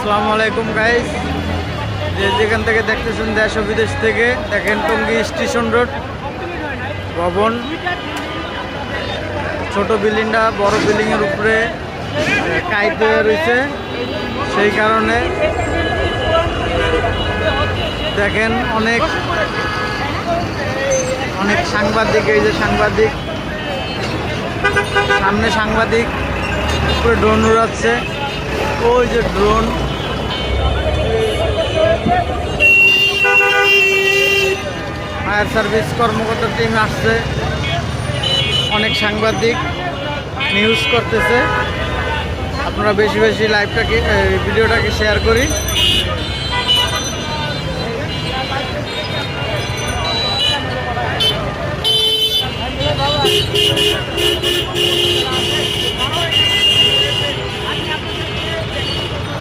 আসসালামু আলাইকুম গাইস, যে যেখান থেকে দেখতেছেন দেশ ও বিদেশ থেকে দেখেন টঙ্গী স্টেশন রোড ভবন, ছোট বিল্ডিংটা বড় বিল্ডিংয়ের উপরে কাইট হয়ে রয়েছে। সেই কারণে দেখেন অনেক অনেক সাংবাদিক, এই যে সাংবাদিক, সামনে সাংবাদিক, উপরে ড্রোন উড়াচ্ছে, ওই যে ড্রোন, ফায়ার সার্ভিস কর্মকর্তা টিম আসছে, অনেক সাংবাদিক নিউজ করতেছে। আপনারা বেশি বেশি লাইভটাকে ভিডিওটাকে শেয়ার করি।